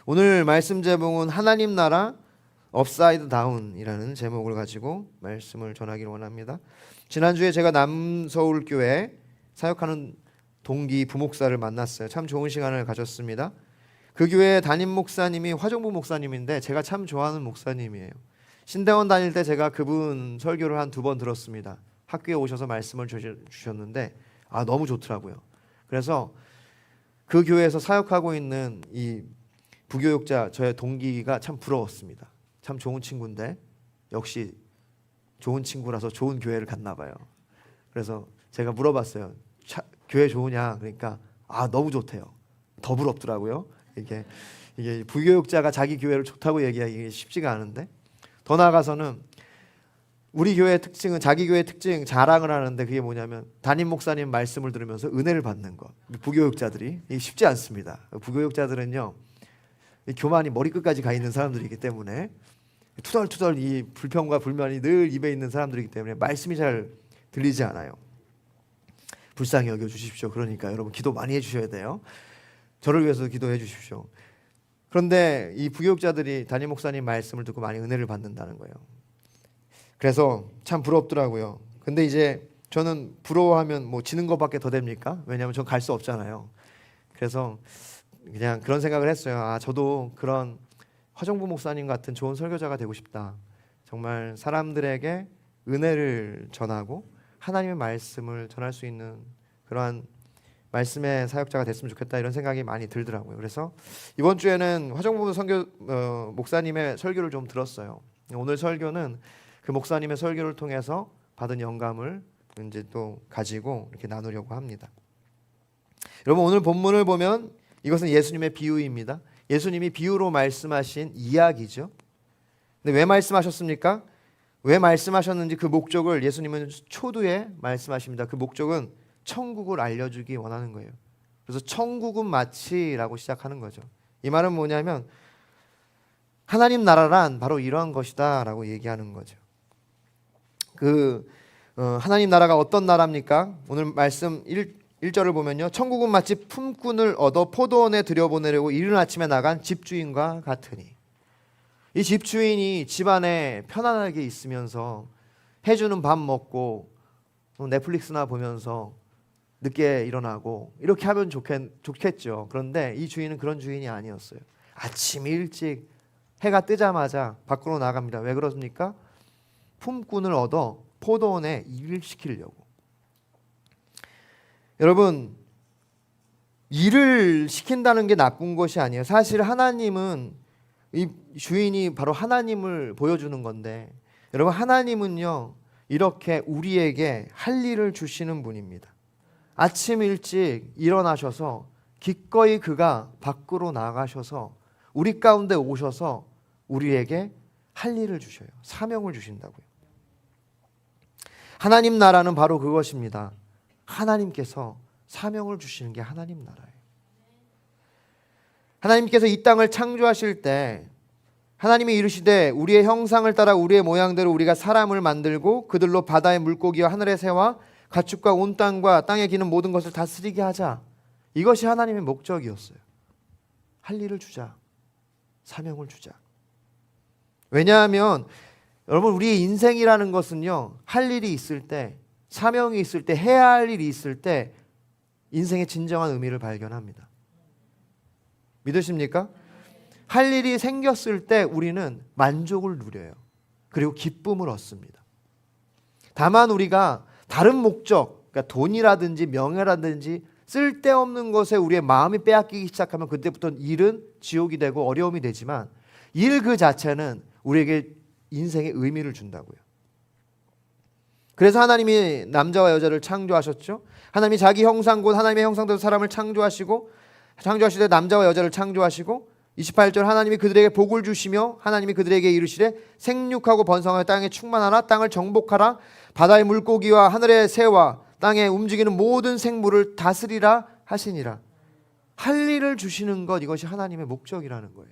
오늘 말씀 제목은 하나님 나라 업사이드 다운이라는 제목을 가지고 말씀을 전하기를 원합니다. 지난주에 제가 남서울교회 사역하는 동기 부목사를 만났어요. 참 좋은 시간을 가졌습니다. 그 교회 담임 목사님이 화정부 목사님인데 제가 참 좋아하는 목사님이에요. 신대원 다닐 때 제가 그분 설교를 한 2번 들었습니다. 학교에 오셔서 말씀을 주셨는데 너무 좋더라고요. 그래서 그 교회에서 사역하고 있는 이 부교육자 저의 동기가 참 부러웠습니다. 참 좋은 친구인데 역시 좋은 친구라서 좋은 교회를 갔나 봐요. 그래서 제가 물어봤어요. 교회 좋으냐? 그러니까 너무 좋대요. 더 부럽더라고요. 이게 부교육자가 자기 교회를 좋다고 얘기하기 쉽지가 않은데, 더 나아가서는 우리 교회의 특징은 자기 교회의 특징 자랑을 하는데 그게 뭐냐면 담임 목사님 말씀을 들으면서 은혜를 받는 것. 부교육자들이 이게 쉽지 않습니다. 부교육자들은요 교만이 머리끝까지 가 있는 사람들이기 때문에 투덜투덜 이 불평과 불만이 늘 입에 있는 사람들이기 때문에 말씀이 잘 들리지 않아요. 불쌍히 여겨 주십시오. 그러니까 여러분 기도 많이 해주셔야 돼요. 저를 위해서 기도해 주십시오. 그런데 이 부교육자들이 담임 목사님 말씀을 듣고 많이 은혜를 받는다는 거예요. 그래서 참 부럽더라고요. 근데 이제 저는 부러워하면 뭐 지는 것밖에 더 됩니까? 왜냐하면 전 갈 수 없잖아요. 그래서 그냥 그런 생각을 했어요. 저도 그런 화정부 목사님 같은 좋은 설교자가 되고 싶다. 정말 사람들에게 은혜를 전하고 하나님의 말씀을 전할 수 있는 그러한 말씀의 사역자가 됐으면 좋겠다, 이런 생각이 많이 들더라고요. 그래서 이번 주에는 화정부 목사님의 설교를 좀 들었어요. 오늘 설교는 그 목사님의 설교를 통해서 받은 영감을 이제 또 가지고 이렇게 나누려고 합니다. 여러분, 오늘 본문을 보면 이것은 예수님의 비유입니다. 예수님이 비유로 말씀하신 이야기죠. 근데 왜 말씀하셨습니까? 왜 말씀하셨는지 그 목적을 예수님은 초두에 말씀하십니다. 그 목적은 천국을 알려주기 원하는 거예요. 그래서 천국은 마치라고 시작하는 거죠. 이 말은 뭐냐면 하나님 나라란 바로 이러한 것이다 라고 얘기하는 거죠. 하나님 나라가 어떤 나라입니까? 오늘 말씀 1절을 보면요, 천국은 마치 품꾼을 얻어 포도원에 들여보내려고 이른 아침에 나간 집주인과 같으니. 이 집주인이 집안에 편안하게 있으면서 해주는 밥 먹고 넷플릭스나 보면서 늦게 일어나고 이렇게 하면 좋겠죠. 그런데 이 주인은 그런 주인이 아니었어요. 아침 일찍 해가 뜨자마자 밖으로 나갑니다. 왜 그렇습니까? 품꾼을 얻어 포도원에 일을 시키려고. 여러분, 일을 시킨다는 게 나쁜 것이 아니에요. 사실 하나님은, 이 주인이 바로 하나님을 보여주는 건데, 여러분, 하나님은요 이렇게 우리에게 할 일을 주시는 분입니다. 아침 일찍 일어나셔서 기꺼이 그가 밖으로 나가셔서 우리 가운데 오셔서 우리에게 할 일을 주셔요. 사명을 주신다고요. 하나님 나라는 바로 그것입니다. 하나님께서 사명을 주시는 게 하나님 나라예요. 하나님께서 이 땅을 창조하실 때 하나님이 이르시되 우리의 형상을 따라 우리의 모양대로 우리가 사람을 만들고 그들로 바다의 물고기와 하늘의 새와 가축과 온 땅과 땅에 기는 모든 것을 다스리게 하자. 이것이 하나님의 목적이었어요. 할 일을 주자. 사명을 주자. 왜냐하면 여러분, 우리의 인생이라는 것은요, 할 일이 있을 때, 사명이 있을 때, 해야 할 일이 있을 때 인생의 진정한 의미를 발견합니다. 믿으십니까? 할 일이 생겼을 때 우리는 만족을 누려요. 그리고 기쁨을 얻습니다. 다만 우리가 다른 목적, 그러니까 돈이라든지 명예라든지 쓸데없는 것에 우리의 마음이 빼앗기기 시작하면 그때부터 일은 지옥이 되고 어려움이 되지만 일 그 자체는 우리에게 인생의 의미를 준다고요. 그래서 하나님이 남자와 여자를 창조하셨죠. 하나님이 자기 형상 곧 하나님의 형상대로 사람을 창조하실 때 남자와 여자를 창조하시고 28절 하나님이 그들에게 복을 주시며 하나님이 그들에게 이르시되 생육하고 번성하여 땅에 충만하라. 땅을 정복하라. 바다의 물고기와 하늘의 새와 땅에 움직이는 모든 생물을 다스리라 하시니라. 할 일을 주시는 것, 이것이 하나님의 목적이라는 거예요.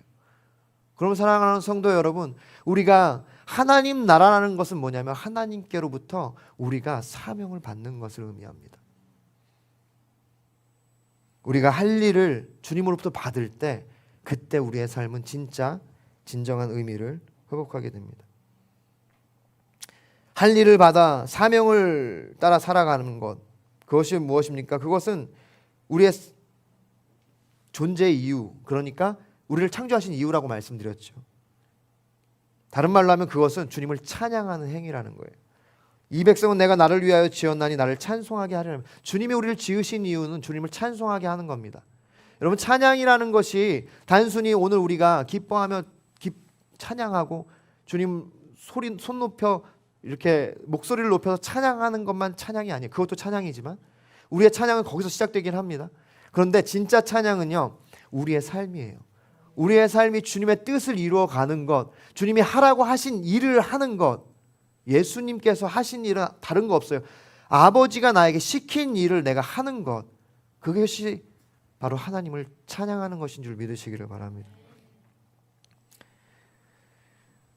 그럼 사랑하는 성도 여러분, 우리가 하나님 나라라는 것은 뭐냐면 하나님께로부터 우리가 사명을 받는 것을 의미합니다. 우리가 할 일을 주님으로부터 받을 때 그때 우리의 삶은 진정한 의미를 회복하게 됩니다. 할 일을 받아 사명을 따라 살아가는 것, 그것이 무엇입니까? 그것은 우리의 존재의 이유, 그러니까 우리를 창조하신 이유라고 말씀드렸죠. 다른 말로 하면 그것은 주님을 찬양하는 행위라는 거예요. 이 백성은 내가 나를 위하여 지었나니 나를 찬송하게 하려는, 주님이 우리를 지으신 이유는 주님을 찬송하게 하는 겁니다. 여러분, 찬양이라는 것이 단순히 오늘 우리가 기뻐하며 찬양하고 주님 손 높여 이렇게 목소리를 높여서 찬양하는 것만 찬양이 아니에요. 그것도 찬양이지만 우리의 찬양은 거기서 시작되긴 합니다. 그런데 진짜 찬양은요, 우리의 삶이에요. 우리의 삶이 주님의 뜻을 이루어가는 것, 주님이 하라고 하신 일을 하는 것, 예수님께서 하신 일은 다른 거 없어요. 아버지가 나에게 시킨 일을 내가 하는 것, 그것이 바로 하나님을 찬양하는 것인 줄 믿으시기를 바랍니다.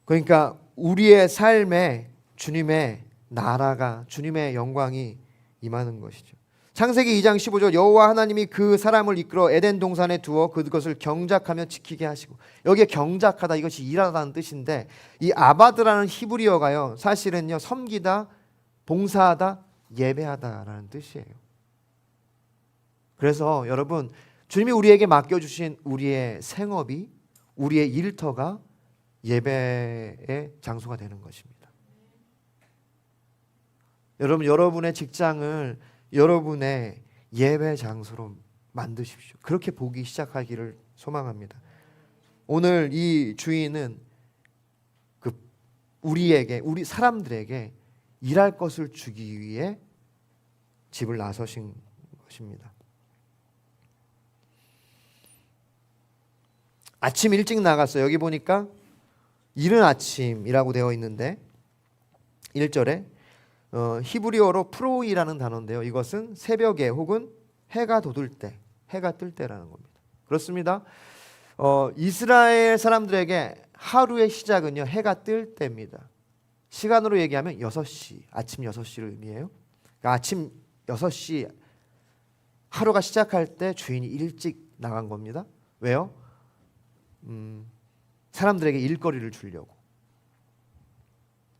그러니까 우리의 삶에 주님의 나라가, 주님의 영광이 임하는 것이죠. 창세기 2장 15절, 여호와 하나님이 그 사람을 이끌어 에덴 동산에 두어 그것을 경작하며 지키게 하시고, 여기에 경작하다, 이것이 일하다는 뜻인데, 이 아바드라는 히브리어가요, 사실은요, 섬기다, 봉사하다, 예배하다라는 뜻이에요. 그래서 여러분, 주님이 우리에게 맡겨주신 우리의 생업이, 우리의 일터가 예배의 장소가 되는 것입니다. 여러분, 여러분의 직장을 여러분의 예배 장소로 만드십시오. 그렇게 보기 시작하기를 소망합니다. 오늘 이 주인은 우리에게, 우리 사람들에게 일할 것을 주기 위해 집을 나서신 것입니다. 아침 일찍 나갔어요. 여기 보니까 이른 아침이라고 되어 있는데 1절에 히브리어로 프로이라는 단어인데요. 이것은 새벽에 혹은 해가 돋을 때, 해가 뜰 때라는 겁니다. 그렇습니다. 이스라엘 사람들에게 하루의 시작은요, 해가 뜰 때입니다. 시간으로 얘기하면 6시, 아침 6시를 의미해요. 그러니까 아침 6시 하루가 시작할 때 주인이 일찍 나간 겁니다. 왜요? 사람들에게 일거리를 주려고,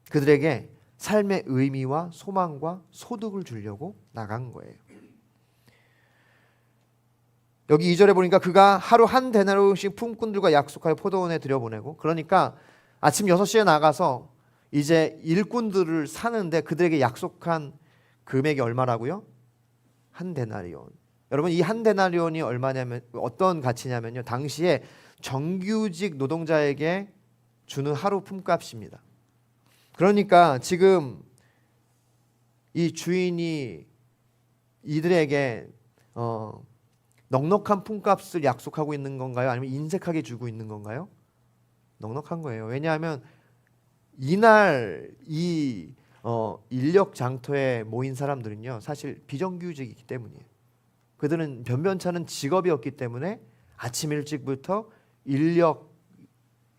그들에게 삶의 의미와 소망과 소득을 주려고 나간 거예요. 여기 2절에 보니까 그가 하루 한 데나리온씩 품꾼들과 약속하여 포도원에 들여보내고, 그러니까 아침 6시에 나가서 이제 일꾼들을 사는데 그들에게 약속한 금액이 얼마라고요? 한 데나리온. 여러분, 이 한 데나리온이 얼마냐면, 어떤 가치냐면요, 당시에 정규직 노동자에게 주는 하루 품값입니다. 그러니까 지금 이 주인이 이들에게 넉넉한 품값을 약속하고 있는 건가요? 아니면 인색하게 주고 있는 건가요? 넉넉한 거예요. 왜냐하면 이날 이 인력 장터에 모인 사람들은요, 사실 비정규직이기 때문이에요. 그들은 변변찮은 직업이었기 때문에 아침 일찍부터 인력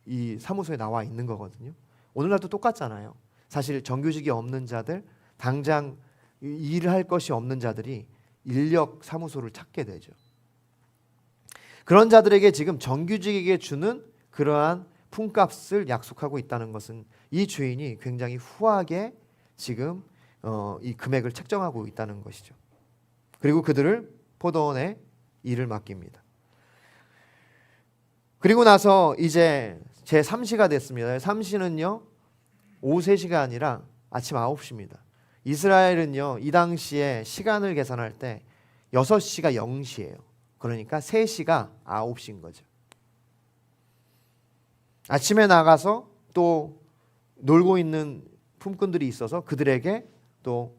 이 사무소에 나와 있는 거거든요. 오늘날도 똑같잖아요. 사실 정규직이 없는 자들, 당장 일을 할 것이 없는 자들이 인력 사무소를 찾게 되죠. 그런 자들에게 지금 정규직에게 주는 그러한 품값을 약속하고 있다는 것은 이 주인이 굉장히 후하게 지금 이 금액을 책정하고 있다는 것이죠. 그리고 그들을 포도원에 일을 맡깁니다. 그리고 나서 이제 제 3시가 됐습니다. 3시는요, 오후 3시가 아니라 아침 9시입니다. 이스라엘은요, 이 당시에 시간을 계산할 때 6시가 0시예요. 그러니까 3시가 9시인 거죠. 아침에 나가서 또 놀고 있는 품꾼들이 있어서 그들에게 또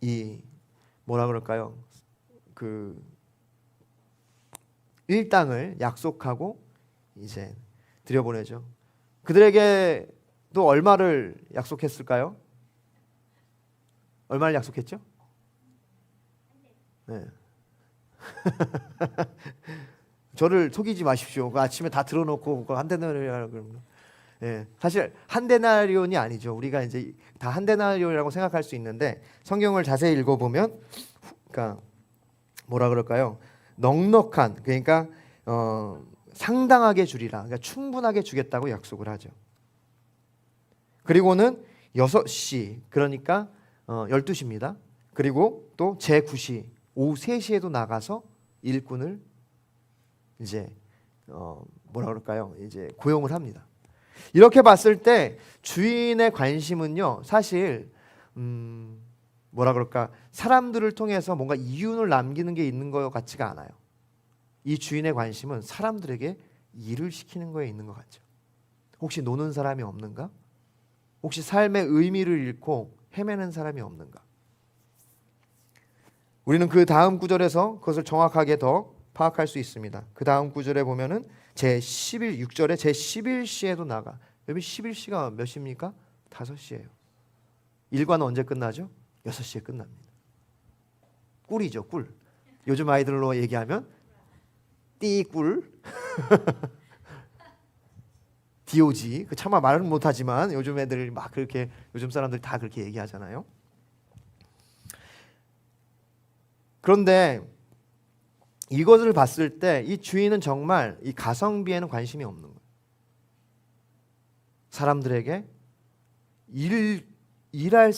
이 뭐라 그럴까요? 그 일당을 약속하고 이제 들여보내죠. 그들에게 또 얼마를 약속했을까요? 얼마를 약속했죠? 네. 저를 속이지 마십시오. 그 아침에 다 들어놓고 한 데나리온이라고 그러면, 예, 사실 한 데나리온이 아니죠. 우리가 이제 다 한 데나리온이라고 생각할 수 있는데 성경을 자세히 읽어보면, 그러니까 뭐라 그럴까요? 넉넉한, 그러니까 상당하게 주리라. 그러니까 충분하게 주겠다고 약속을 하죠. 그리고는 6시, 그러니까 12시입니다. 그리고 또 제9시 오후 3시에도 나가서 일꾼을 이제 뭐라 그럴까요? 이제 고용을 합니다. 이렇게 봤을 때 주인의 관심은요, 사실 뭐라 그럴까, 사람들을 통해서 뭔가 이윤을 남기는 게 있는 것 같지가 않아요. 이 주인의 관심은 사람들에게 일을 시키는 거에 있는 것 같죠. 혹시 노는 사람이 없는가? 혹시 삶의 의미를 잃고 헤매는 사람이 없는가? 우리는 그 다음 구절에서 그것을 정확하게 더 파악할 수 있습니다. 그 다음 구절에 보면은 제6절에 제11시에도 나가. 여러분 11시가 몇 시입니까? 5시예요. 일과는 언제 끝나죠? 6시에 끝납니다. 꿀이죠, 꿀. 요즘 아이들로 얘기하면 띠꿀. DOG. 차마 말은 못하지만 요즘 애들 막 그렇게, 요즘 사람들 다 그렇게 얘기하잖아요. 그런데 이것을 봤을 때 이 주인은 정말 이 가성비에는 관심이 없는 거예요. 사람들에게 일할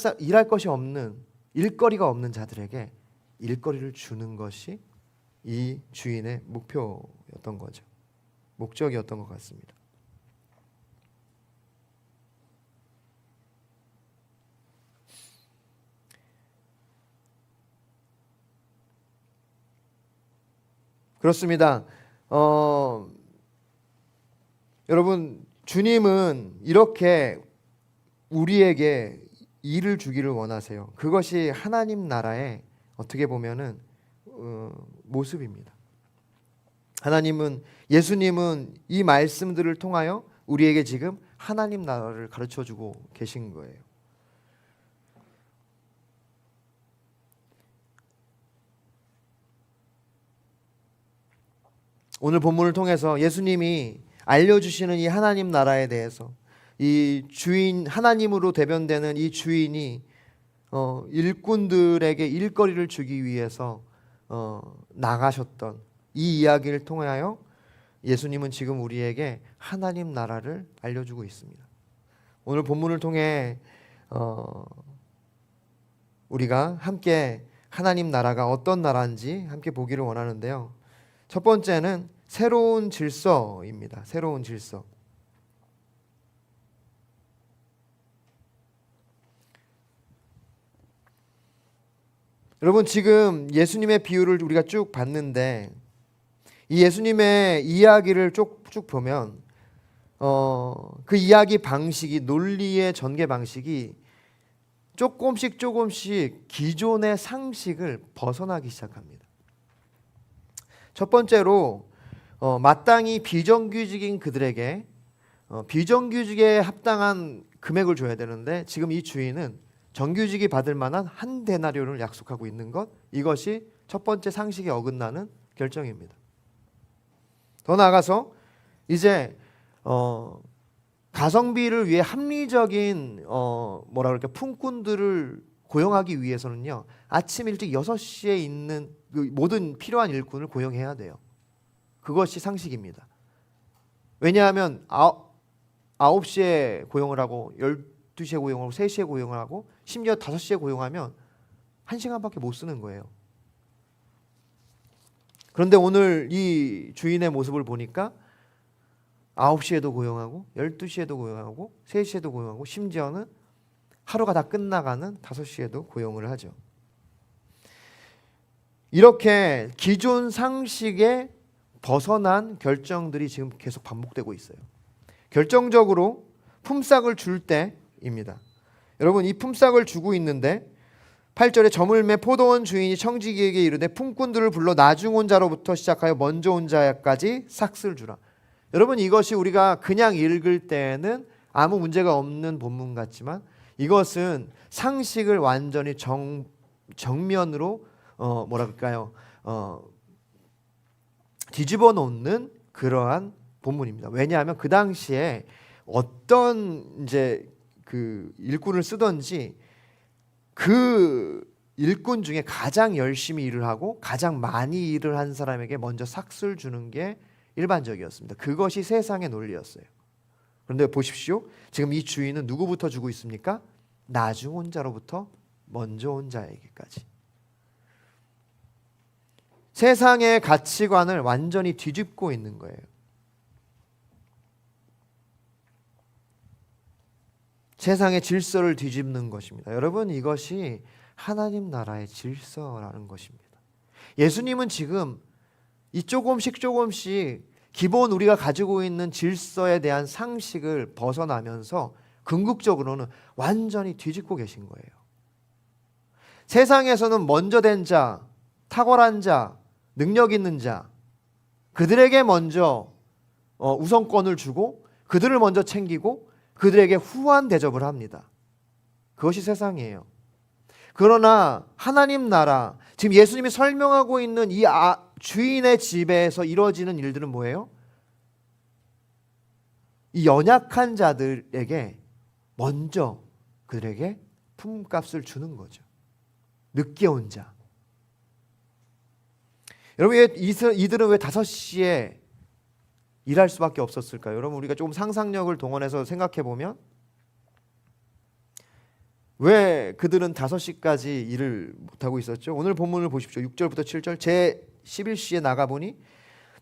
것이 없는, 일거리가 없는 자들에게 일거리를 주는 것이 이 주인의 목표였던 거죠. 목적이었던 것 같습니다. 그렇습니다. 여러분, 주님은 이렇게 우리에게 일을 주기를 원하세요. 그것이 하나님 나라의 어떻게 보면은 모습입니다. 하나님은, 예수님은 이 말씀들을 통하여 우리에게 지금 하나님 나라를 가르쳐주고 계신 거예요. 오늘 본문을 통해서 예수님이 알려주시는 이 하나님 나라에 대해서, 이 주인, 하나님으로 대변되는 이 주인이 일꾼들에게 일거리를 주기 위해서 나가셨던 이 이야기를 통하여 예수님은 지금 우리에게 하나님 나라를 알려주고 있습니다. 오늘 본문을 통해 우리가 함께 하나님 나라가 어떤 나라인지 함께 보기를 원하는데요. 첫 번째는 새로운 질서입니다. 새로운 질서. 여러분, 지금 예수님의 비유를 우리가 쭉 봤는데 이 예수님의 이야기를 쭉 보면 그 이야기 방식이, 논리의 전개 방식이 조금씩 기존의 상식을 벗어나기 시작합니다. 첫 번째로 마땅히 비정규직인 그들에게 비정규직에 합당한 금액을 줘야 되는데 지금 이 주인은 정규직이 받을 만한 한 데나리온을 약속하고 있는 것, 이것이 첫 번째 상식에 어긋나는 결정입니다. 더 나아가서 이제 가성비를 위해 합리적인 뭐라 그럴까, 품꾼들을 고용하기 위해서는요, 아침 일찍 6시에 있는 그 모든 필요한 일꾼을 고용해야 돼요. 그것이 상식입니다. 왜냐하면 9시에 고용을 하고 12시에 고용을 하고 3시에 고용을 하고 심지어 5시에 고용하면 1시간밖에 못 쓰는 거예요. 그런데 오늘 이 주인의 모습을 보니까 9시에도 고용하고 12시에도 고용하고 3시에도 고용하고 심지어는 하루가 다 끝나가는 5시에도 고용을 하죠. 이렇게 기존 상식에 벗어난 결정들이 지금 계속 반복되고 있어요. 결정적으로 품삯을 줄 때입니다. 여러분, 이 품삯을 주고 있는데 8절에 저물매 포도원 주인이 청지기에게 이르되 품꾼들을 불러 나중 온 자로부터 시작하여 먼저 온 자까지 삭슬 주라. 여러분, 이것이 우리가 그냥 읽을 때는 아무 문제가 없는 본문 같지만 이것은 상식을 완전히 정면으로 뭐랄까요, 뒤집어 놓는 그러한 본문입니다. 왜냐하면 그 당시에 어떤 이제 그 일꾼을 쓰던지 그 일꾼 중에 가장 열심히 일을 하고 가장 많이 일을 한 사람에게 먼저 삭스를 주는 게 일반적이었습니다. 그것이 세상의 논리였어요. 그런데 보십시오. 지금 이 주인은 누구부터 주고 있습니까? 나중 온 자로부터 먼저 온 자에게까지. 세상의 가치관을 완전히 뒤집고 있는 거예요. 세상의 질서를 뒤집는 것입니다. 여러분, 이것이 하나님 나라의 질서라는 것입니다. 예수님은 지금 이 조금씩 기본 우리가 가지고 있는 질서에 대한 상식을 벗어나면서 궁극적으로는 완전히 뒤집고 계신 거예요. 세상에서는 먼저 된 자, 탁월한 자, 능력 있는 자, 그들에게 먼저 우선권을 주고 그들을 먼저 챙기고 그들에게 후한 대접을 합니다. 그것이 세상이에요. 그러나 하나님 나라, 지금 예수님이 설명하고 있는 이 주인의 집에서 이루어지는 일들은 뭐예요? 이 연약한 자들에게 먼저 그들에게 품값을 주는 거죠. 늦게 온 자. 여러분, 이들은 왜 5시에 일할 수밖에 없었을까요? 여러분, 우리가 조금 상상력을 동원해서 생각해 보면 왜 그들은 5시까지 일을 못하고 있었죠? 오늘 본문을 보십시오. 6절부터 7절. 제 11시에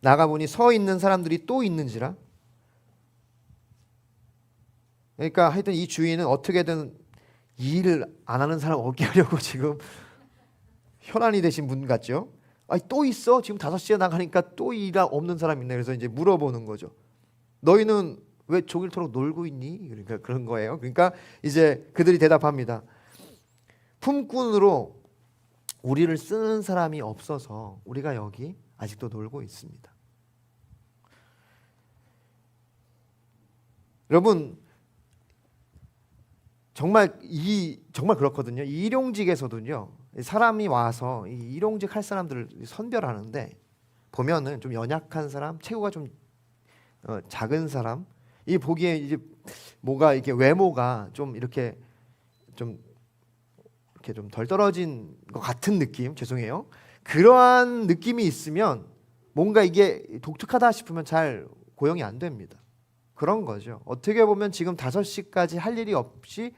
나가보니 서 있는 사람들이 또 있는지라. 그러니까 하여튼 이 주인은 어떻게든 일을 안 하는 사람 없게 하려고 지금 현안이 되신 분 같죠? 아니, 또 있어? 지금 5시에 나가니까 또 일 없는 사람 있네. 그래서 이제 물어보는 거죠. 너희는 왜 종일토록 놀고 있니? 그러니까 그런 거예요. 그러니까 이제 그들이 대답합니다. 품꾼으로 우리를 쓰는 사람이 없어서 우리가 여기 아직도 놀고 있습니다. 여러분, 정말 그렇거든요. 이 일용직에서도요, 사람이 와서 이 일용직 할 사람들을 선별하는데 보면은 좀 연약한 사람, 체구가 좀 작은 사람, 이 보기에 이제 뭐가 이렇게 외모가 좀 이렇게 좀 덜 떨어진 것 같은 느낌, 죄송해요. 그러한 느낌이 있으면 뭔가 이게 독특하다 싶으면 잘 고용이 안 됩니다. 그런 거죠. 어떻게 보면 지금 5시까지 할 일이 없이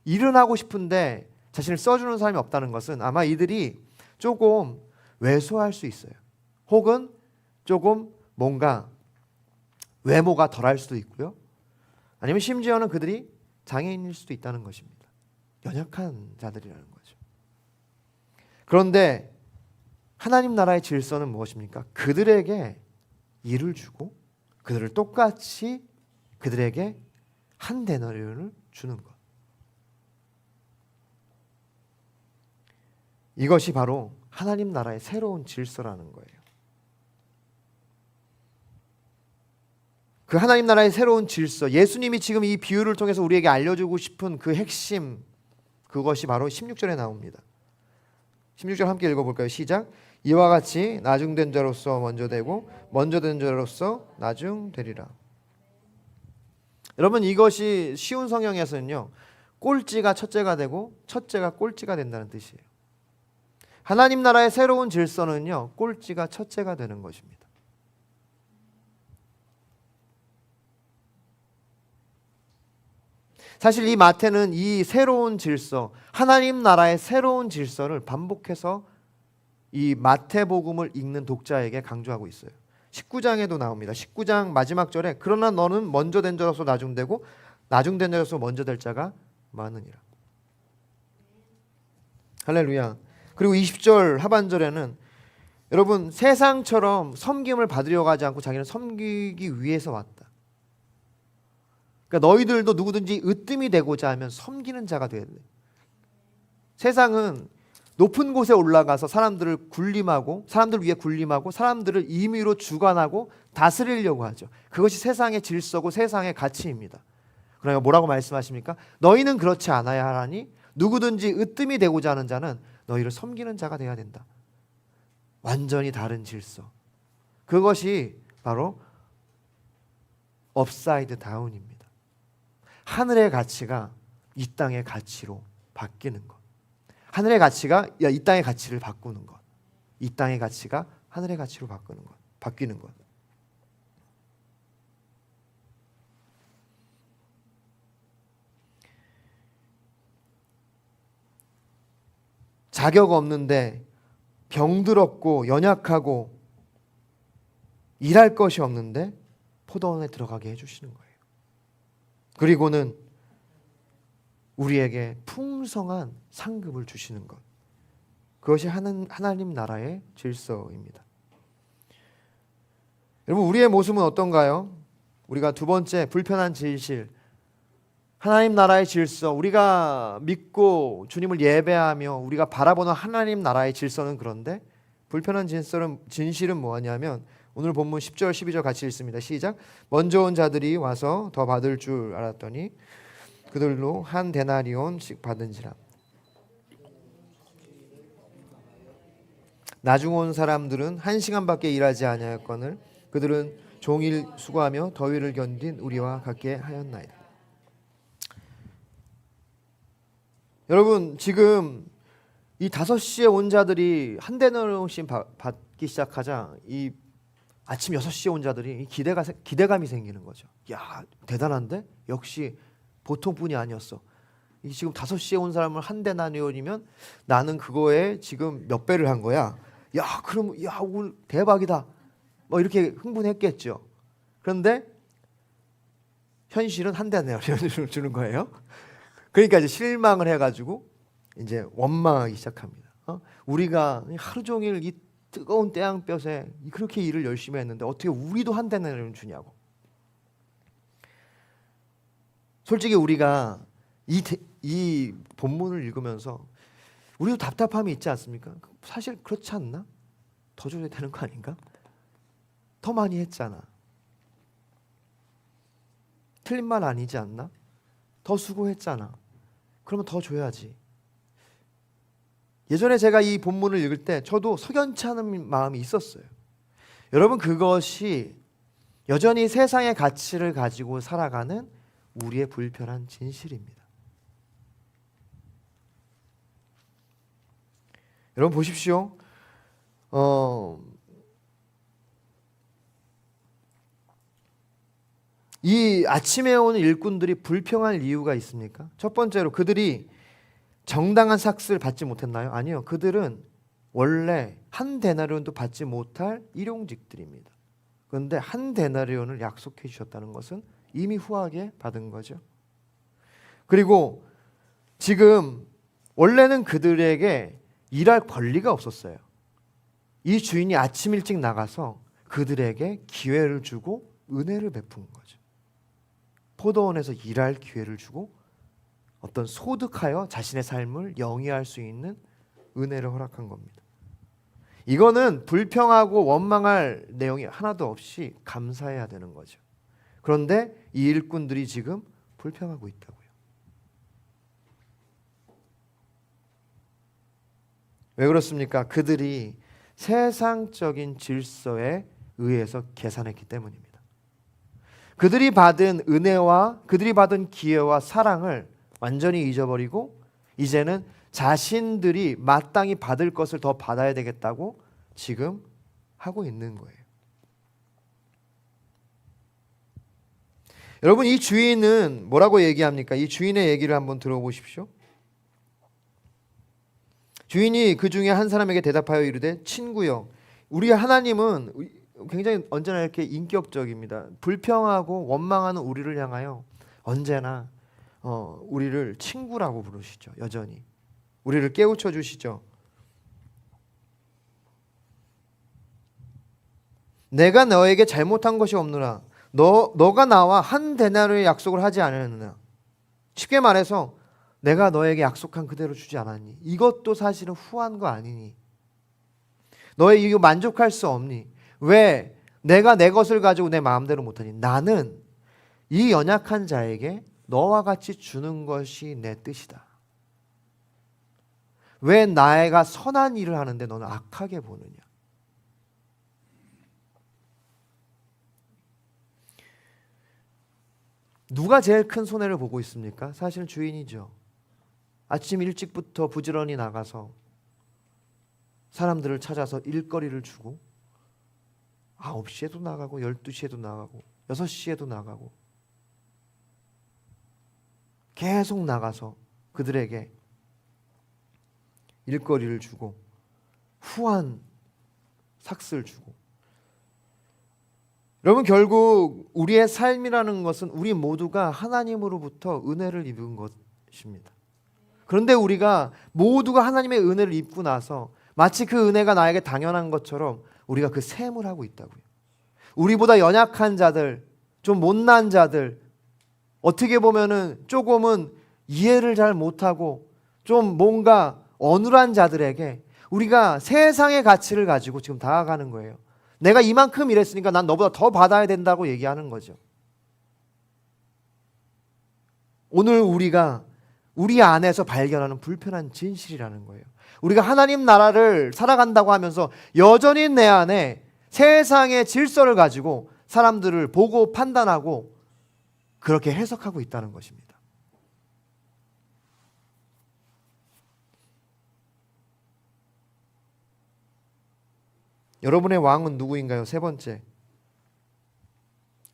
일은 하고 싶은데 자신을 써주는 사람이 없다는 것은 아마 이들이 조금 왜소할 수 있어요. 혹은 조금 뭔가 외모가 덜할 수도 있고요. 아니면 심지어는 그들이 장애인일 수도 있다는 것입니다. 연약한 자들이라는 거죠. 그런데 하나님 나라의 질서는 무엇입니까? 그들에게 일을 주고 그들을 똑같이 그들에게 한 데나리온을 주는 것. 이것이 바로 하나님 나라의 새로운 질서라는 거예요. 그 하나님 나라의 새로운 질서, 예수님이 지금 이 비유를 통해서 우리에게 알려주고 싶은 그 핵심, 그것이 바로 16절에 나옵니다. 16절 함께 읽어볼까요? 시작. 이와 같이 나중된 자로서 먼저 되고 먼저 된 자로서 나중되리라. 여러분, 이것이 쉬운 성경에서는요, 꼴찌가 첫째가 되고 첫째가 꼴찌가 된다는 뜻이에요. 하나님 나라의 새로운 질서는요, 꼴찌가 첫째가 되는 것입니다. 사실 이 마태는 이 새로운 질서, 하나님 나라의 새로운 질서를 반복해서 이 마태복음을 읽는 독자에게 강조하고 있어요. 19장에도 나옵니다. 19장 마지막 절에 그러나 너는 먼저 된 자로서 나중되고 나중된 자로서 먼저 될 자가 많으니라. 할렐루야. 그리고 20절 하반절에는 여러분, 세상처럼 섬김을 받으려고 하지 않고 자기는 섬기기 위해서 왔다. 그러니까 너희들도 누구든지 으뜸이 되고자 하면 섬기는 자가 돼야 돼. 세상은 높은 곳에 올라가서 사람들을 위해 군림하고 사람들을 임의로 주관하고 다스리려고 하죠. 그것이 세상의 질서고 세상의 가치입니다. 그러니까 뭐라고 말씀하십니까? 너희는 그렇지 않아야 하라니 누구든지 으뜸이 되고자 하는 자는 너희를 섬기는 자가 돼야 된다. 완전히 다른 질서. 그것이 바로 업사이드 다운입니다. 하늘의 가치가 이 땅의 가치로 바뀌는 것. 하늘의 가치가 이 땅의 가치를 바꾸는 것. 이 땅의 가치가 하늘의 가치로 바뀌는 것. 자격 없는데 병들었고 연약하고 일할 것이 없는데 포도원에 들어가게 해주시는 거예요. 그리고는 우리에게 풍성한 상급을 주시는 것. 그것이 하나님 나라의 질서입니다. 여러분, 우리의 모습은 어떤가요? 우리가 두 번째, 불편한 진실. 하나님 나라의 질서, 우리가 믿고 주님을 예배하며 우리가 바라보는 하나님 나라의 질서는 그런데 불편한 진실은 뭐냐면 오늘 본문 10절 12절 같이 읽습니다. 시작. 먼저 온 자들이 와서 더 받을 줄 알았더니 그들로 한 데나리온씩 받은지라. 나중 온 사람들은 1시간밖에 일하지 아니하였거늘 그들은 종일 수고하며 더위를 견딘 우리와 같게 하였나이다. 여러분, 지금 이 5시에 온 자들이 한 데나리온씩 받기 시작하자 이 아침 6시에 온 자들이 기대감이 생기는 거죠. 야, 대단한데? 역시 보통 분이 아니었어. 지금 5시에 온 사람을 한 데나리온이면 나는 그거에 지금 몇 배를 한 거야. 야, 그럼 야, 오늘 대박이다. 뭐 이렇게 흥분했겠죠. 그런데 현실은 한 데나리온을 주는 거예요. 그러니까 이제 실망을 해가지고 이제 원망하기 시작합니다. 우리가 하루 종일 이 뜨거운 태양볕에 그렇게 일을 열심히 했는데 어떻게 우리도 한 데나리온 주냐고. 솔직히 우리가 이 본문을 읽으면서 우리도 답답함이 있지 않습니까? 사실 그렇지 않나? 더 줘야 되는 거 아닌가? 더 많이 했잖아. 틀린 말 아니지 않나? 더 수고했잖아. 그러면 더 줘야지. 예전에 제가 이 본문을 읽을 때 저도 석연치 않은 마음이 있었어요. 여러분, 그것이 여전히 세상의 가치를 가지고 살아가는 우리의 불편한 진실입니다. 여러분 보십시오. 이 아침에 오는 일꾼들이 불평할 이유가 있습니까? 첫 번째로 그들이 정당한 삭스를 받지 못했나요? 아니요. 그들은 원래 한 데나리온도 받지 못할 일용직들입니다. 그런데 한 데나리온을 약속해 주셨다는 것은 이미 후하게 받은 거죠. 그리고 지금 원래는 그들에게 일할 권리가 없었어요. 이 주인이 아침 일찍 나가서 그들에게 기회를 주고 은혜를 베푼 거죠. 포도원에서 일할 기회를 주고 어떤 소득하여 자신의 삶을 영위할 수 있는 은혜를 허락한 겁니다. 이거는 불평하고 원망할 내용이 하나도 없이 감사해야 되는 거죠. 그런데 이 일꾼들이 지금 불평하고 있다고요. 왜 그렇습니까? 그들이 세상적인 질서에 의해서 계산했기 때문입니다. 그들이 받은 은혜와 그들이 받은 기회와 사랑을 완전히 잊어버리고 이제는 자신들이 마땅히 받을 것을 더 받아야 되겠다고 지금 하고 있는 거예요. 여러분, 이 주인은 뭐라고 얘기합니까? 이 주인의 얘기를 한번 들어보십시오. 주인이 그 중에 한 사람에게 대답하여 이르되 친구여, 우리 하나님은 굉장히 언제나 이렇게 인격적입니다. 불평하고 원망하는 우리를 향하여 언제나 우리를 친구라고 부르시죠. 여전히 우리를 깨우쳐 주시죠. 내가 너에게 잘못한 것이 없느라 너가 나와 한 데나리온의 약속을 하지 않았느냐. 쉽게 말해서 내가 너에게 약속한 그대로 주지 않았니? 이것도 사실은 후한 거 아니니? 너의 이거 만족할 수 없니? 왜 내가 내 것을 가지고 내 마음대로 못하니? 나는 이 연약한 자에게 너와 같이 주는 것이 내 뜻이다. 왜 나가 선한 일을 하는데 너는 악하게 보느냐? 누가 제일 큰 손해를 보고 있습니까? 사실은 주인이죠. 아침 일찍부터 부지런히 나가서 사람들을 찾아서 일거리를 주고 9시에도 나가고 12시에도 나가고 6시에도 나가고 계속 나가서 그들에게 일거리를 주고 후한 삭스를 주고. 여러분, 결국 우리의 삶이라는 것은 우리 모두가 하나님으로부터 은혜를 입은 것입니다. 그런데 우리가 모두가 하나님의 은혜를 입고 나서 마치 그 은혜가 나에게 당연한 것처럼 우리가 그 셈을 하고 있다고요. 우리보다 연약한 자들, 좀 못난 자들, 어떻게 보면은 조금은 이해를 잘 못하고 좀 뭔가 어눌한 자들에게 우리가 세상의 가치를 가지고 지금 다가가는 거예요. 내가 이만큼 일했으니까 난 너보다 더 받아야 된다고 얘기하는 거죠. 오늘 우리가 우리 안에서 발견하는 불편한 진실이라는 거예요. 우리가 하나님 나라를 살아간다고 하면서 여전히 내 안에 세상의 질서를 가지고 사람들을 보고 판단하고 그렇게 해석하고 있다는 것입니다. 여러분의 왕은 누구인가요? 세 번째,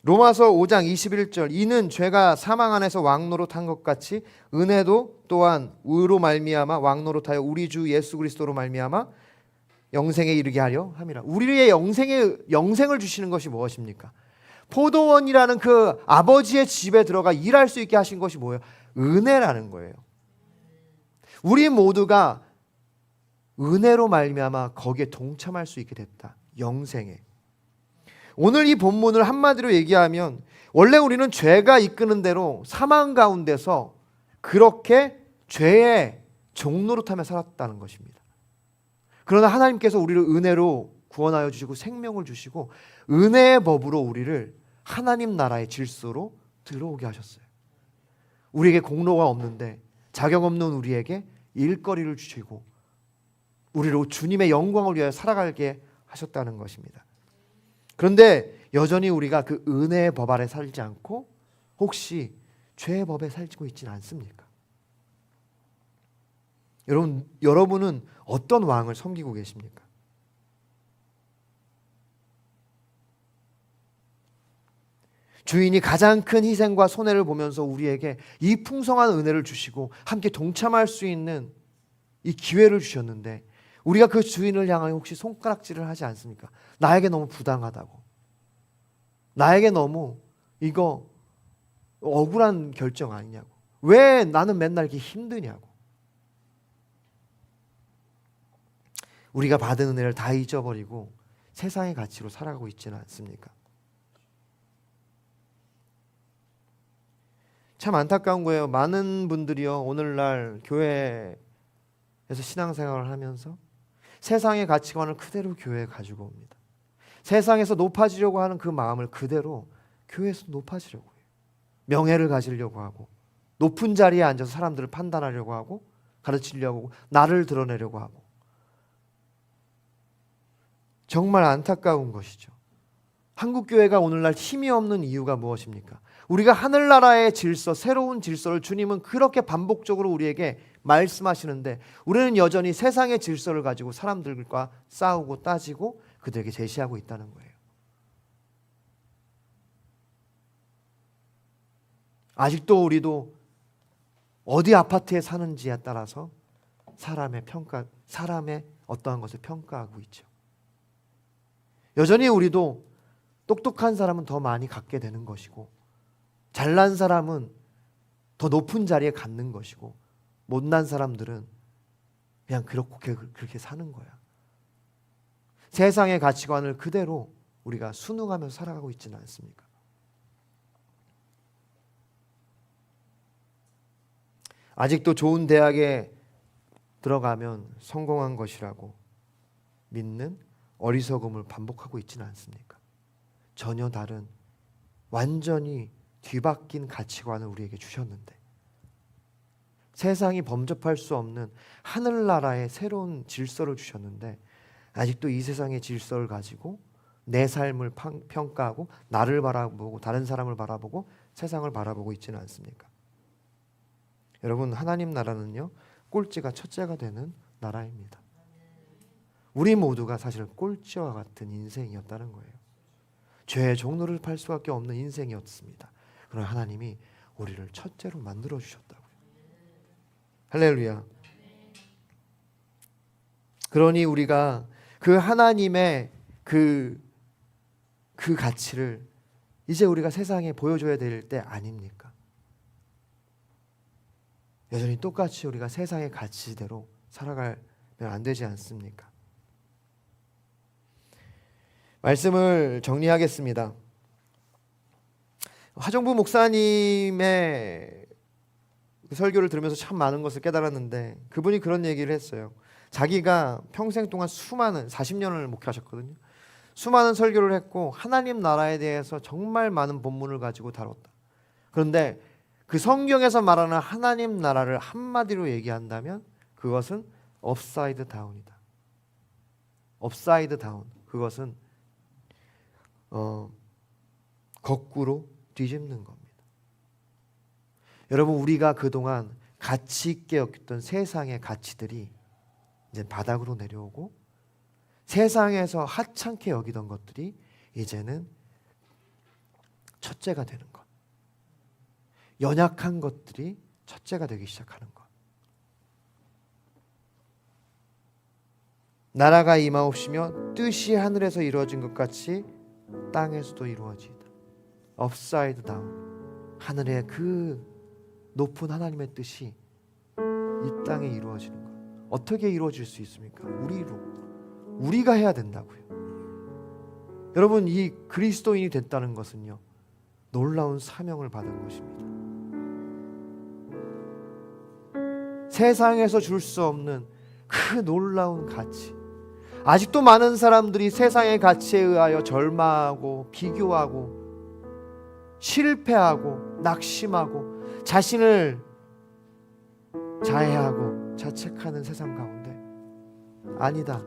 로마서 5장 21절, 이는 죄가 사망 안에서 왕노릇한 것 같이 은혜도 또한 의로 말미암아 왕노릇하여 우리 주 예수 그리스도로 말미암아 영생에 이르게 하려 함이라. 우리의 영생을 주시는 것이 무엇입니까? 포도원이라는 그 아버지의 집에 들어가 일할 수 있게 하신 것이 뭐예요? 은혜라는 거예요. 우리 모두가 은혜로 말미암아 거기에 동참할 수 있게 됐다. 영생에. 오늘 이 본문을 한마디로 얘기하면 원래 우리는 죄가 이끄는 대로 사망 가운데서 그렇게 죄의 종노릇하며 살았다는 것입니다. 그러나 하나님께서 우리를 은혜로 구원하여 주시고 생명을 주시고 은혜의 법으로 우리를 하나님 나라의 질서로 들어오게 하셨어요. 우리에게 공로가 없는데 자격 없는 우리에게 일거리를 주시고 우리로 주님의 영광을 위하여 살아가게 하셨다는 것입니다. 그런데 여전히 우리가 그 은혜의 법 아래 살지 않고 혹시 죄의 법에 살고 있지는 않습니까? 여러분은 어떤 왕을 섬기고 계십니까? 주인이 가장 큰 희생과 손해를 보면서 우리에게 이 풍성한 은혜를 주시고 함께 동참할 수 있는 이 기회를 주셨는데 우리가 그 주인을 향하여 혹시 손가락질을 하지 않습니까? 나에게 너무 부당하다고, 나에게 너무 이거 억울한 결정 아니냐고, 왜 나는 맨날 이렇게 힘드냐고. 우리가 받은 은혜를 다 잊어버리고 세상의 가치로 살아가고 있지는 않습니까? 참 안타까운 거예요. 많은 분들이요, 오늘날 교회에서 신앙생활을 하면서 세상의 가치관을 그대로 교회에 가지고 옵니다. 세상에서 높아지려고 하는 그 마음을 그대로 교회에서 높아지려고 해요. 명예를 가지려고 하고 높은 자리에 앉아서 사람들을 판단하려고 하고 가르치려고 하고 나를 드러내려고 하고. 정말 안타까운 것이죠. 한국교회가 오늘날 힘이 없는 이유가 무엇입니까? 우리가 하늘나라의 질서, 새로운 질서를 주님은 그렇게 반복적으로 우리에게 말씀하시는데 우리는 여전히 세상의 질서를 가지고 사람들과 싸우고 따지고 그들에게 제시하고 있다는 거예요. 아직도 우리도 어디 아파트에 사는지에 따라서 사람의 어떠한 것을 평가하고 있죠. 여전히 우리도 똑똑한 사람은 더 많이 갖게 되는 것이고 잘난 사람은 더 높은 자리에 갖는 것이고 못난 사람들은 그냥 그렇게 사는 거야. 세상의 가치관을 그대로 우리가 순응하면서 살아가고 있지는 않습니까? 아직도 좋은 대학에 들어가면 성공한 것이라고 믿는 어리석음을 반복하고 있지는 않습니까? 전혀 다른 완전히 뒤바뀐 가치관을 우리에게 주셨는데 세상이 범접할 수 없는 하늘나라의 새로운 질서를 주셨는데 아직도 이 세상의 질서를 가지고 내 삶을 평가하고 나를 바라보고 다른 사람을 바라보고 세상을 바라보고 있지는 않습니까? 여러분, 하나님 나라는요, 꼴찌가 첫째가 되는 나라입니다. 우리 모두가 사실은 꼴찌와 같은 인생이었다는 거예요. 죄의 종로를 팔 수밖에 없는 인생이었습니다. 그러나 하나님이 우리를 첫째로 만들어 주셨다고요. 할렐루야. 그러니 우리가 그 하나님의 그 가치를 이제 우리가 세상에 보여줘야 될 때 아닙니까? 여전히 똑같이 우리가 세상의 가치대로 살아가면 안 되지 않습니까? 말씀을 정리하겠습니다. 화정부 목사님의 설교를 들으면서 참 많은 것을 깨달았는데, 그분이 그런 얘기를 했어요. 자기가 평생 동안 수많은 40년을 목회하셨거든요. 수많은 설교를 했고 하나님 나라에 대해서 정말 많은 본문을 가지고 다뤘다. 그런데 그 성경에서 말하는 하나님 나라를 한마디로 얘기한다면 그것은 업사이드 다운이다. 업사이드 다운. 그것은 거꾸로 뒤집는 겁니다. 여러분, 우리가 그동안 가치 있게 여겼던 세상의 가치들이 이제 바닥으로 내려오고, 세상에서 하찮게 여기던 것들이 이제는 첫째가 되는 것, 연약한 것들이 첫째가 되기 시작하는 것. 나라가 임하옵시며 뜻이 하늘에서 이루어진 것 같이 땅에서도 이루어지이다. 업사이드 다운. 하늘의 그 높은 하나님의 뜻이 이 땅에 이루어지는 것. 어떻게 이루어질 수 있습니까? 우리가 해야 된다고요. 여러분, 이 그리스도인이 됐다는 것은요, 놀라운 사명을 받은 것입니다. 세상에서 줄 수 없는 그 놀라운 가치. 아직도 많은 사람들이 세상의 가치에 의하여 절망하고 비교하고 실패하고 낙심하고 자신을 자해하고 자책하는 세상 가운데, 아니다,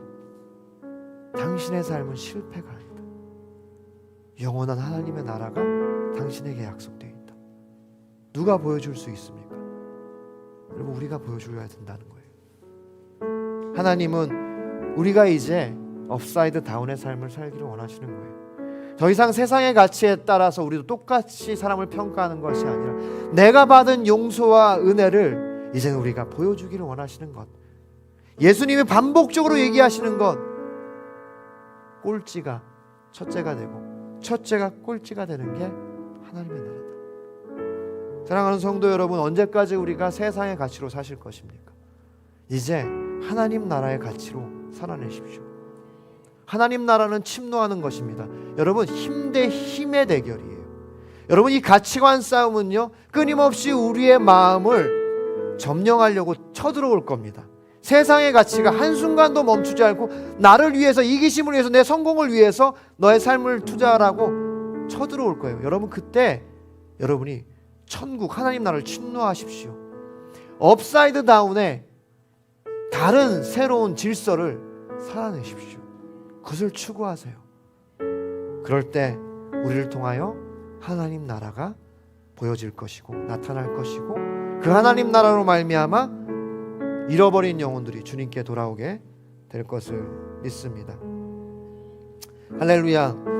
당신의 삶은 실패가 아니다. 영원한 하나님의 나라가 당신에게 약속되어 있다. 누가 보여줄 수 있습니까? 여러분, 우리가 보여줘야 된다는 거예요. 하나님은 우리가 이제 업사이드 다운의 삶을 살기를 원하시는 거예요. 더 이상 세상의 가치에 따라서 우리도 똑같이 사람을 평가하는 것이 아니라 내가 받은 용서와 은혜를 이제는 우리가 보여주기를 원하시는 것. 예수님이 반복적으로 얘기하시는 것, 꼴찌가 첫째가 되고 첫째가 꼴찌가 되는 게 하나님의 나라다. 사랑하는 성도 여러분, 언제까지 우리가 세상의 가치로 사실 것입니까? 이제 하나님 나라의 가치로 살아내십시오. 하나님 나라는 침노하는 것입니다. 여러분, 힘 대 힘의 대결이에요. 여러분, 이 가치관 싸움은요, 끊임없이 우리의 마음을 점령하려고 쳐들어올 겁니다. 세상의 가치가 한순간도 멈추지 않고 나를 위해서, 이기심을 위해서, 내 성공을 위해서 너의 삶을 투자하라고 쳐들어올 거예요. 여러분, 그때 여러분이 천국, 하나님 나라를 침노하십시오. 업사이드 다운의 다른 새로운 질서를 살아내십시오. 그것을 추구하세요. 그럴 때 우리를 통하여 하나님 나라가 보여질 것이고 나타날 것이고, 그 하나님 나라로 말미암아 잃어버린 영혼들이 주님께 돌아오게 될 것을 믿습니다. 할렐루야.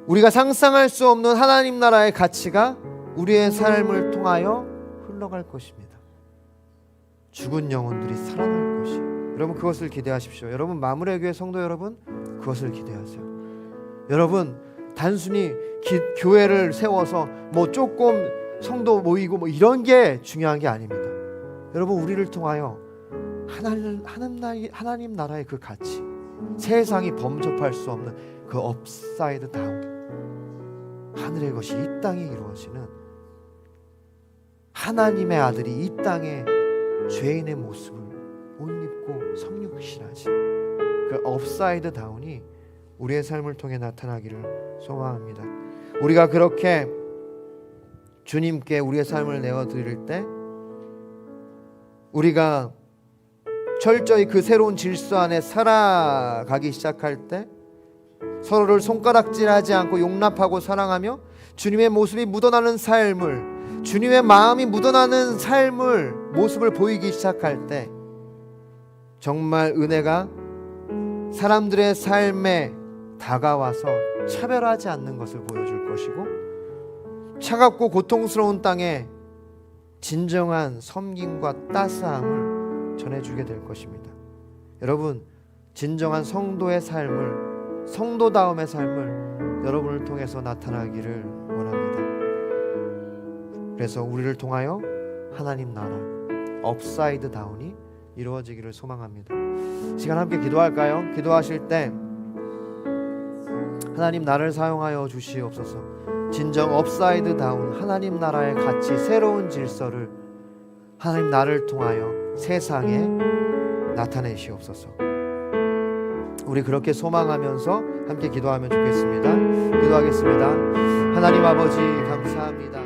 우리가 상상할 수 없는 하나님 나라의 가치가 우리의 삶을 통하여 흘러갈 것입니다. 죽은 영혼들이 살아날 것이에요. 여러분, 그것을 기대하십시오. 여러분, 마무리의 교회 성도 여러분, 그것을 기대하세요. 여러분, 단순히 교회를 세워서 조금 성도 모이고 이런 게 중요한 게 아닙니다. 여러분, 우리를 통하여 하나님 나라의 그 가치, 세상이 범접할 수 없는 그 업사이드 다운, 하늘의 것이 이 땅에 이루어지는, 하나님의 아들이 이 땅에 죄인의 모습을 옷 입고 성육신하신 그 업사이드 다운이 우리의 삶을 통해 나타나기를 소망합니다. 우리가 그렇게 주님께 우리의 삶을 내어드릴 때, 우리가 철저히 그 새로운 질서 안에 살아가기 시작할 때, 서로를 손가락질하지 않고 용납하고 사랑하며 주님의 모습이 묻어나는 삶을 주님의 마음이 묻어나는 삶을 모습을 보이기 시작할 때 정말 은혜가 사람들의 삶에 다가와서 차별하지 않는 것을 보여줄 것이고 차갑고 고통스러운 땅에 진정한 섬김과 따스함을 전해주게 될 것입니다. 여러분, 진정한 성도의 삶을, 성도다움의 삶을 여러분을 통해서 나타나기를 원합니다. 그래서 우리를 통하여 하나님 나라, 업사이드 다운이 이루어지기를 소망합니다. 시간 함께 기도할까요? 기도하실 때 하나님 나를 사용하여 주시옵소서. 진정 업사이드 다운 하나님 나라의 가치, 새로운 질서를 하나님 나를 통하여 세상에 나타내시옵소서. 우리 그렇게 소망하면서 함께 기도하면 좋겠습니다. 기도하겠습니다. 하나님 아버지 감사합니다.